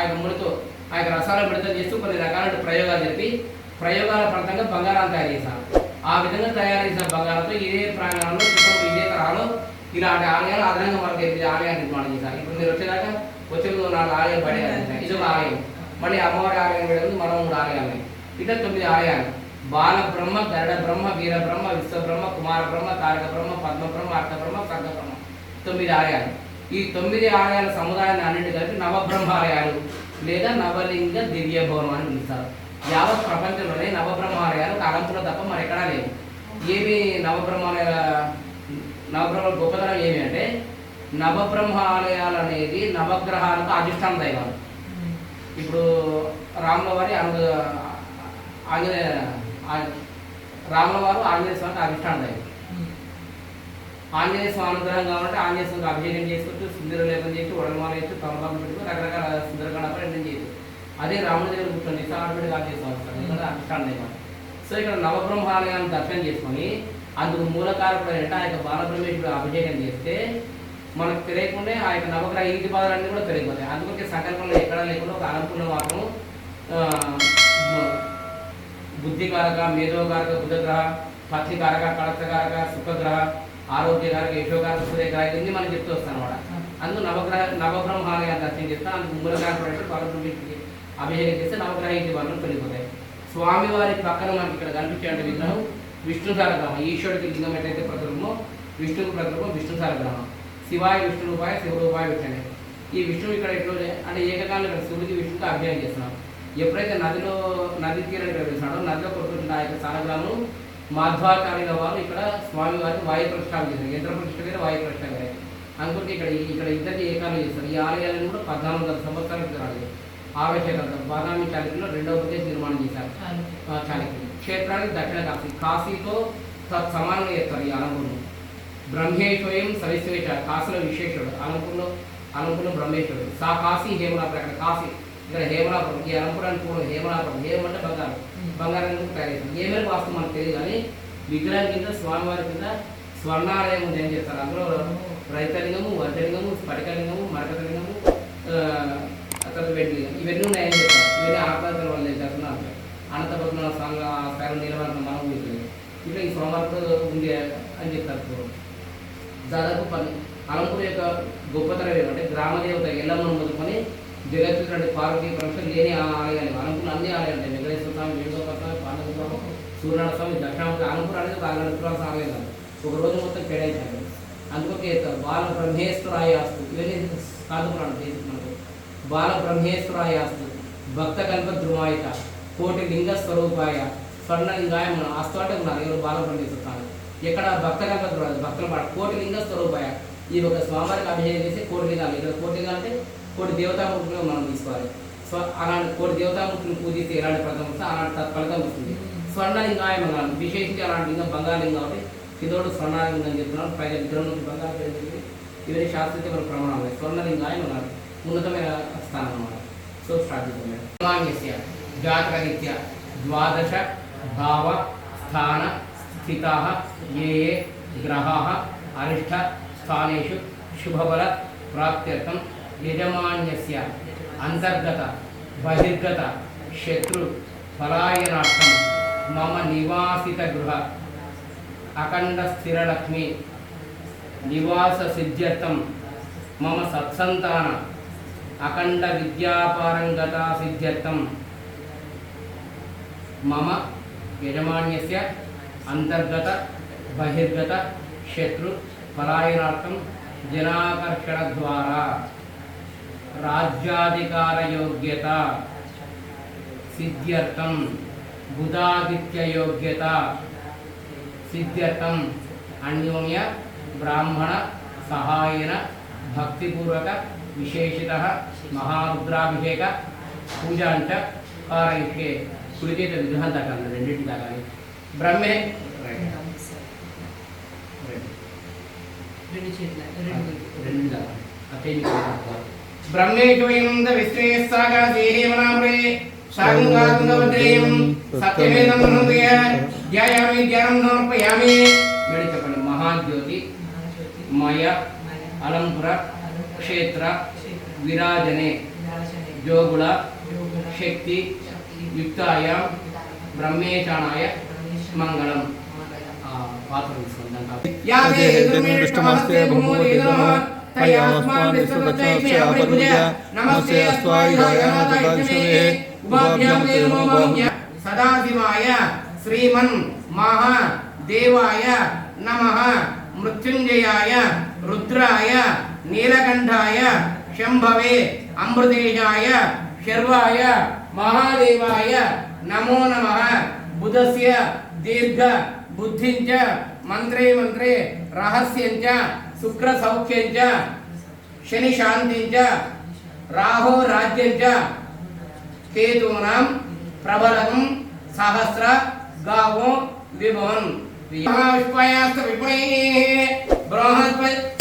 యొక్క ముడితో ఆ యొక్క రసాలను విడుదల చేస్తూ కొన్ని రకాల ప్రయోగాలు జరిపి ప్రయోగాల ఫలితంగా బంగారాన్ని తయారు చేశాను. ఆ విధంగా తయారు చేసిన బంగారంతో ఇదే ప్రాంగణంలో చుట్టూ ఇదే తరహాలో ఇలాంటి ఆలయాలు అదనంగా మనకి 8 ఆలయాలు నిర్మాణం చేశారు. ఇప్పుడు మీరు వచ్చేదాకా వచ్చే 4 ఆలయాలు పడేయాలి. ఇది ఒక ఆలయం. మళ్ళీ అమ్మవారి ఆలయం వెళ్ళి మరో 3 ఆలయాలు. ఇట్లా 9 ఆలయాలు. బాల బ్రహ్మ, గరుడ బ్రహ్మ, వీర బ్రహ్మ, విశ్వబ్రహ్మ, కుమార బ్రహ్మ, తారక బ్రహ్మ, పద్మ బ్రహ్మ, అర్ధ బ్రహ్మ, సర్గ బ్రహ్మ 9 ఆలయాలు. ఈ 9 ఆలయాల సముదాయాన్ని అన్నింటి కలిపి నవబ్రహ్మాలయాలు లేదా నవలింగ దివ్య భవనం అని పిలుస్తారు. యావత్ ప్రపంచంలోనే నవబ్రహ్మాలయాలు అలంపులో తప్ప మరి ఎక్కడా లేవు. ఏమి నవబ్రహ్మ గొప్పతనం ఏమి అంటే నవబ్రహ్మాలయాలు అనేది నవగ్రహాలకు అధిష్టాన దైవాలు. ఇప్పుడు రాముల వారి రాముల వారు ఆంజనేయ స్వామికి అధిష్టాన దైవం. ఆంజనేయ స్వామి అనుగ్రహం కాబట్టి ఆంజనేయ స్వామికి అభిషేకం చేసుకోవచ్చు, సుందర లేపం చేసి వడమాల చేసి తమలపాకు పెట్టుకుని రకరకాల సుందరకాండపై ఎండం చేయొచ్చు. అదే రాముడి దగ్గర కూర్చొని ఆటోమేటిక్ ఆంజనేయ స్వామి వస్తారు, ఎందుకంటే అధిష్టాన దైవం. సో ఇక్కడ నవబ్రహ్మాలయాన్ని దర్శనం చేసుకొని అందుకు మూలకారకుడు అంటే ఆ యొక్క బాలబ్రహ్మేశ్వరుడు అభిషేకం చేస్తే మనకు తెలియకుండా ఆ యొక్క నవగ్రహ ఇంటి పాదాలన్నీ కూడా పెరిగిపోతాయి. అందుకే సంకల్పంలో ఎక్కడా లేకుండా ఒక అనుకున్న మాత్రం బుద్ధికారక, మేధోకారక బుధగ్రహ, పత్రికారక, కళత్రకారక, సుఖగ్రహ, ఆరోగ్యకారక, యశోకారక, సూర్యగ్రహ ఇవన్నీ మనం చెప్తూ వస్తాం అనమాట. అందుకు నవబ్రహ్మాలయాన్ని దర్శనం చేస్తాం. అందుకు మూలకారకుడు బాలబ్రహ్మేశ్వరుడికి అభిషేకం చేస్తే నవగ్రహ ఇంటి పాదాలు పెరిగిపోతాయి. స్వామివారి పక్కన మనకి ఇక్కడ కనిపించే విగ్రహం విష్ణు సారగ్రహం. ఈశ్వరుడికి లింగం ఎట్లయితే ప్రతిరూపమో విష్ణువుకి ప్రతిరూపం విష్ణు సారగ్రహం. శివాయ విష్ణు రూపాయ శివరూపాయ విష్ణునే. ఈ విష్ణువు ఇక్కడ ఎట్లా అంటే ఏకకాలంలో ఇక్కడ శివుడికి విష్ణువుకి అభిషేకం చేస్తున్నాం. ఎప్పుడైతే నది తీరాన్ని ప్రవేశిస్తున్నాడో నదిలో కొట్టుకుంటున్న ఆ యొక్క సారగ్రహము మాధ్వాచార్యుల వారు ఇక్కడ స్వామివారికి వాయు ప్రతిష్టాపన చేశారు. యంత్ర ప్రతిష్ట వేరే వాయు ప్రతిష్ట వేరే. అందుకే ఇక్కడ ఇద్దరికి ఏకాలం చేస్తారు. ఈ ఆలయాలను కూడా 1400 సంవత్సరాల క్రితం రాలేదు. ఆవేశకర్త బాదామి చాళుక్యులు 2వ ప్రదేశ్ నిర్మాణం చేశారు. చాళుక్యులు క్షేత్రానికి దక్షిణ కాశీ, కాశీతో సమానంగా చేస్తారు ఈ అలంపూర్ను. బ్రహ్మేశ్వయం సవిశ్వేష, కాశీలో విశేషుడు, అలంపూర్లో బ్రహ్మేశ్వరుడు. సా కాశీ హేమలాపురం, అక్కడ కాశీ ఇక్కడ హేమలాపురం. ఈ అలంపురానికి పూర్వం హేమలాపురం. హేమ అంటే బంగారం తయారు చేస్తారు. ఏ మేరకు వాస్తవం మనకు తెలియదు కానీ విగ్రహం కింద స్వామివారి కింద స్వర్ణాలయం ఉంది అని చెప్తారు. అందులో రైతలింగము, వజ్రలింగము, స్ఫటికలింగము, మరకతలింగము, అక్కడ వెండి ఇవన్నీ ఉన్నాయని చెప్తారు. ఇవన్నీ ఆత్మహత్యల వల్ల చేస్తున్నారు. అనంతపద్మనాభ స్వామి ఆ స్థాయిలో నిలబడిన మనం ఉంటుంది. ఇట్లా ఈ సోమవారంతో ఉంది అని చెప్తారు. దాదాపు అలంపూర్ యొక్క గొప్పతనం ఏమంటే గ్రామదేవత ఎల్లమ్మను మొదలుకొని జగత్తున్నటువంటి పార్వతీ పరమేశ్వరులు లేని ఆలయాలు. అలంపూర్ అన్ని ఆలయాలు ఉంటాయి. వెంకటేశ్వర స్వామి, వేణుగోపాల స్వామి, పాండవ సూర్యనారాయణ స్వామి, దక్షిణామూర్తి. అలంపూర్ అనేది ఒక 6 ఆలయం కాదు, ఒక రోజు మొత్తం కేటాయించారు. అందుకే బాల బ్రహ్మేశ్వరాయాస్తు ఇవన్నీ కాదుపురాణం బేసిక్ మనకు. బాల బ్రహ్మేశ్వరాయాస్తు భక్త కల్ప ధ్రువాయిత కోటి లింగ స్వరూపాయ స్వర్ణలింగాయ మనం ఆస్తోటే ఉన్నారు. ఎవరు బాలబ్రహ్మేశ్వర స్వామి. ఎక్కడ భక్త కల్ప ధ్రువాయి భక్తుల పాట కోటి లింగ స్వరూపాయ. ఈ ఒక స్వామివారికి అభిషేకం చేసి కోటి లింగాలు. ఇక్కడ కోటి లింగాలు అంటే కోటి దేవతామూర్తులు మనం తీసుకోవాలి. అలాంటి కోటి దేవతామూర్తులను పూజిస్తే ఎలాంటి ఫలితం వస్తే అలాంటి ఫలితం వస్తుంది. స్వర్ణలింగాయ మనం విశేషించి అలాంటి లింగం బంగారలింగం కాబట్టి కిందోడు స్వర్ణలింగం చెప్తున్నాం. పైన విగ్రహం నుంచి బంగారు జరిగింది. ఇవన్నీ శాస్త్రీయ మన ప్రమాణాలు. స్వర్ణలింగాయ మనం ఉన్నతమైన స్థానం అన్నమాట. సో స్టార్ట్ చేద్దాం. జాతకరీత్యా 12 భావ స్థాన స్థితాః ఏ గ్రహాः అరిష్ట స్థానేషు శుభబల ప్రాప్త్యర్థం యజమాన్యస్య అంతర్గత బహిర్గత శత్రు పలాయనార్థం మమ నివాసిత గృహ అఖండ స్థిరలక్ష్మి నివాస సిద్ధ్యర్థం మమ సత్సంతాన అఖండ విద్యాపారంగత సిద్ధ్యర్థం మమ యజమాన్యస్య అంతర్గత బహిర్గత శత్రు పలాయనార్థం జనాకర్షణ ద్వారా రాజ్యాధికార యోగ్యత సిద్ధ్యర్థం బుధాదిత్య యోగ్యత సిద్ధ్యర్థం అన్యోన్య బ్రాహ్మణ సహాయన భక్తిపూర్వక విశేషిత మహారుద్రాభిషేక పూజాంచ కారయిష్యే. కుడి చేత విగ్రహం దాకా రెండింటి దాకా బ్రహ్మే బ్రహ్మేశ్వయంద విశ్వేశ్సాగరదేహేమనామ్రే శాగంగాతుంగవద్రేయం సత్యమేదం హృదయ ధ్యాయామి ధ్యానం సమర్పయామి. మేడం చెప్పండి. మహాజ్యోతి మయ అలంపుర క్షేత్ర విరాజనే जोगुल शक्ति युक्ताय ब्रह्मेशानाय मंगलम सदाशिवाय श्रीमन् महादेवाय नमः मृत्युंजयाय रुद्राय नीलकंठाय शंभवे अमृतेशाय शर्वाय महादेवाय नमो नमः बुधस्य दीर्घ बुद्धिंच मंत्रे मंत्रे रहस्यंच शुक्र सौख्यंच शनि शांतिंच राहु राज्यंच केतूनां प्रबलम सहस्र गावो विभवन महाविष्पयास्त विपये बृहस्पति